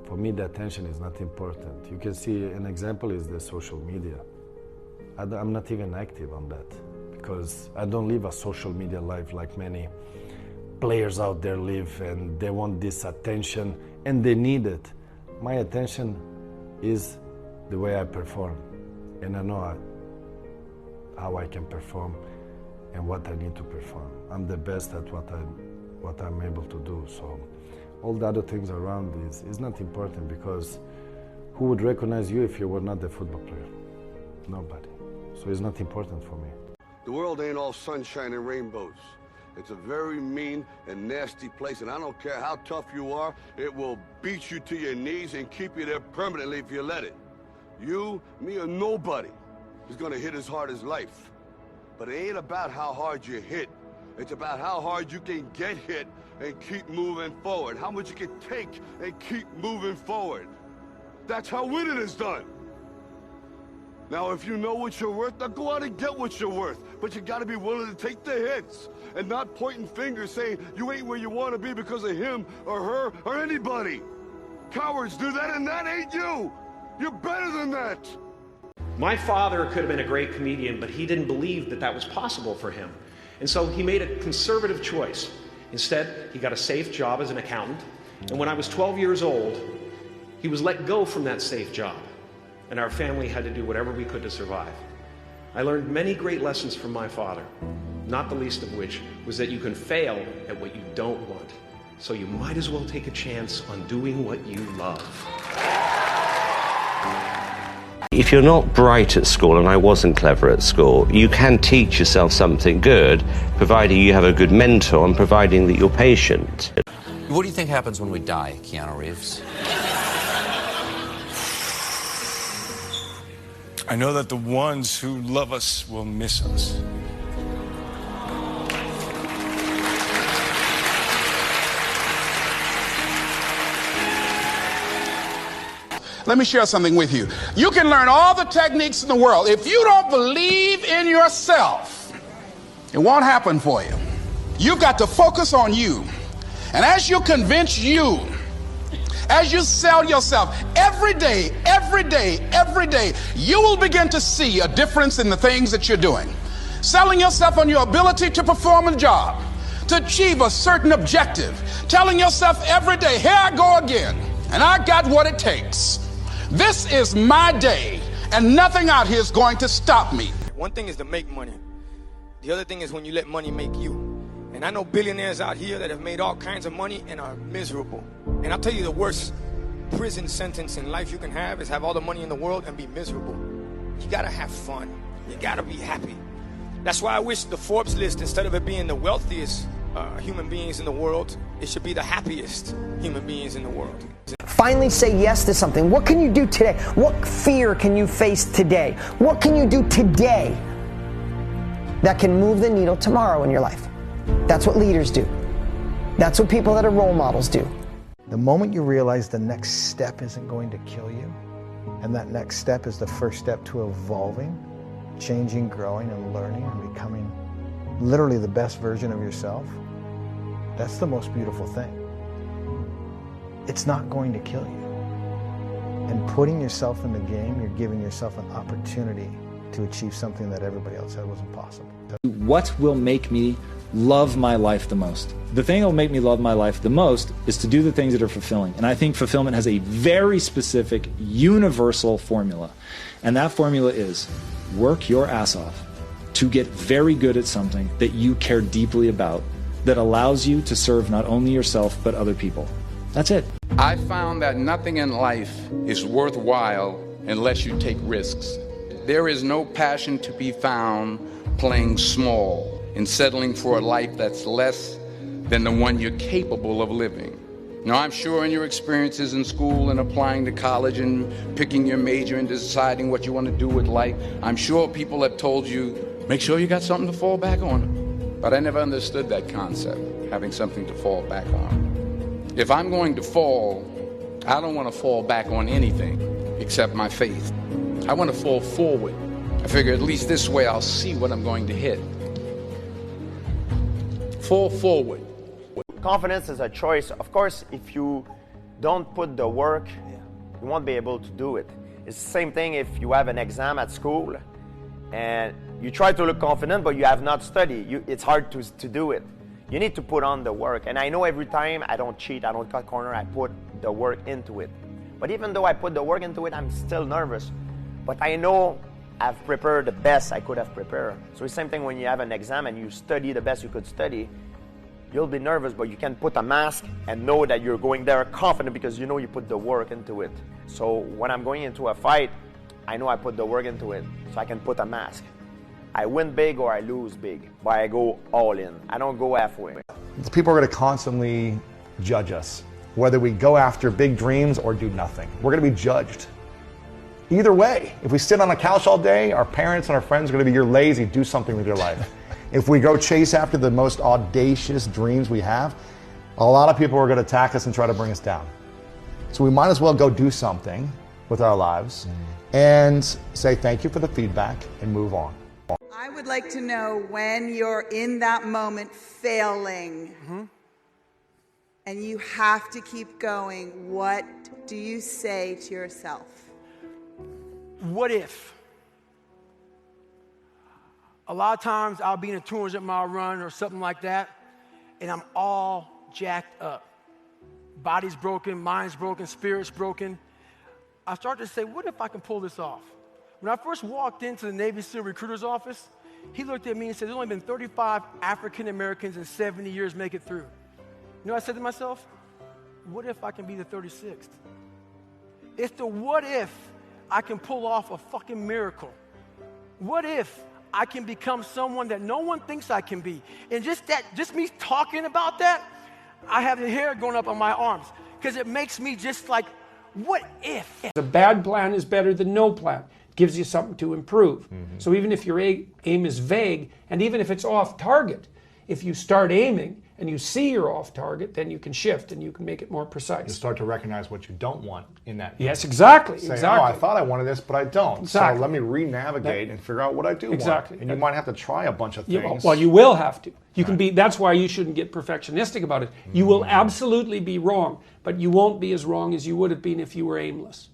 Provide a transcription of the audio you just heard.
For me, the attention is not important. You can see an example is the social media. I'm not even active on that because I don't live a social media life like many players out there live, and they want this attention and they need it. My attention is the way I perform, and I know how I can perform and what I need to perform. I'm the best at what I'm able to do. So all the other things around is not important, because who would recognize you if you were not the football player? Nobody. So it's not important for me. The world ain't all sunshine and rainbows. It's a very mean and nasty place, and I don't care how tough you are, it will beat you to your knees and keep you there permanently if you let it. You, me, or nobody is gonna hit as hard as life. But it ain't about how hard you hit. It's about how hard you can get hit and keep moving forward. How much you can take and keep moving forward. That's how winning is done. Now, if you know what you're worth, now go out and get what you're worth. But you gotta be willing to take the hits and not pointing fingers saying you ain't where you wanna be because of him or her or anybody. Cowards do that, and that ain't you. You're better than that. My father could have been a great comedian, but he didn't believe that that was possible for him. And so he made a conservative choice. Instead, he got a safe job as an accountant. And when I was 12 years old, he was let go from that safe job. And our family had to do whatever we could to survive. I learned many great lessons from my father, not the least of which was that you can fail at what you don't want. So you might as well take a chance on doing what you love. If you're not bright at school, and I wasn't clever at school, you can teach yourself something good, providing you have a good mentor and providing that you're patient. What do you think happens when we die, Keanu Reeves? I know that the ones who love us will miss us. Let me share something with you. You can learn all the techniques in the world. If you don't believe in yourself, it won't happen for you. You've got to focus on you. And as you convince you, as you sell yourself every day, you will begin to see a difference in the things that you're doing. Selling yourself on your ability to perform a job, to achieve a certain objective. Telling yourself every day, here I go again, and I got what it takes. This is my day, and nothing out here is going to stop me. One thing is to make money. The other thing is when you let money make you. And I know billionaires out here that have made all kinds of money and are miserable. And I'll tell you, the worst prison sentence in life you can have is have all the money in the world and be miserable. You gotta have fun. You gotta be happy. That's why I wish the Forbes list, instead of it being the wealthiest human beings in the world, it should be the happiest human beings in the world. Finally say yes to something. What can you do today? What fear can you face today? What can you do today that can move the needle tomorrow in your life? That's what leaders do. That's what people that are role models do. The moment you realize the next step isn't going to kill you, and that next step is the first step to evolving, changing, growing, and learning, and becoming literally the best version of yourself, that's the most beautiful thing. It's not going to kill you. And putting yourself in the game, you're giving yourself an opportunity to achieve something that everybody else said wasn't possible. What will make me love my life the most? The thing that will make me love my life the most is to do the things that are fulfilling. And I think fulfillment has a very specific, universal formula. And that formula is work your ass off to get very good at something that you care deeply about, that allows you to serve not only yourself, but other people. That's it. I found that nothing in life is worthwhile unless you take risks. There is no passion to be found playing small and settling for a life that's less than the one you're capable of living. Now, I'm sure in your experiences in school and applying to college and picking your major and deciding what you want to do with life, I'm sure people have told you, make sure you got something to fall back on. But I never understood that concept, having something to fall back on. If I'm going to fall, I don't want to fall back on anything except my faith. I want to fall forward. I figure at least this way I'll see what I'm going to hit. Fall forward. Confidence is a choice. Of course, if you don't put the work, you won't be able to do it. It's the same thing if you have an exam at school and you try to look confident, but you have not studied. It's hard to do it. You need to put on the work. And I know every time I don't cheat, I don't cut corner, I put the work into it. But even though I put the work into it, I'm still nervous. But I know I've prepared the best I could have prepared. So it's the same thing when you have an exam and you study the best you could study. You'll be nervous, but you can put a mask and know that you're going there confident because you know you put the work into it. So when I'm going into a fight, I know I put the work into it, so I can put a mask. I win big or I lose big, but I go all in. I don't go halfway. People are going to constantly judge us, whether we go after big dreams or do nothing. We're going to be judged. Either way, if we sit on a couch all day, our parents and our friends are going to be, you're lazy, do something with your life. If we go chase after the most audacious dreams we have, a lot of people are going to attack us and try to bring us down. So we might as well go do something with our lives and say thank you for the feedback and move on. I would like to know when you're in that moment failing and you have to keep going, what do you say to yourself? What if? A lot of times I'll be in a 200-mile run or something like that, and I'm all jacked up. Body's broken, mind's broken, spirit's broken. I start to say, what if I can pull this off? When I first walked into the Navy SEAL recruiter's office, he looked at me and said, there's only been 35 African Americans in 70 years make it through. You know what I said to myself? What if I can be the 36th? It's the what if I can pull off a fucking miracle. What if I can become someone that no one thinks I can be? And just me talking about that, I have the hair going up on my arms because it makes me just like, what if? A bad plan is better than no plan. It gives you something to improve. So even if your aim is vague, and even if it's off target, if you start aiming and you see you're off target, then you can shift and you can make it more precise. You start to recognize what you don't want in that. Yes, exactly. Say, exactly. oh, I thought I wanted this, but I don't. Exactly. So let me re-navigate and figure out what I do exactly. want. And you might have to try a bunch of things. Well, you will have to. You can be. That's why you shouldn't get perfectionistic about it. You will absolutely be wrong, but you won't be as wrong as you would have been if you were aimless.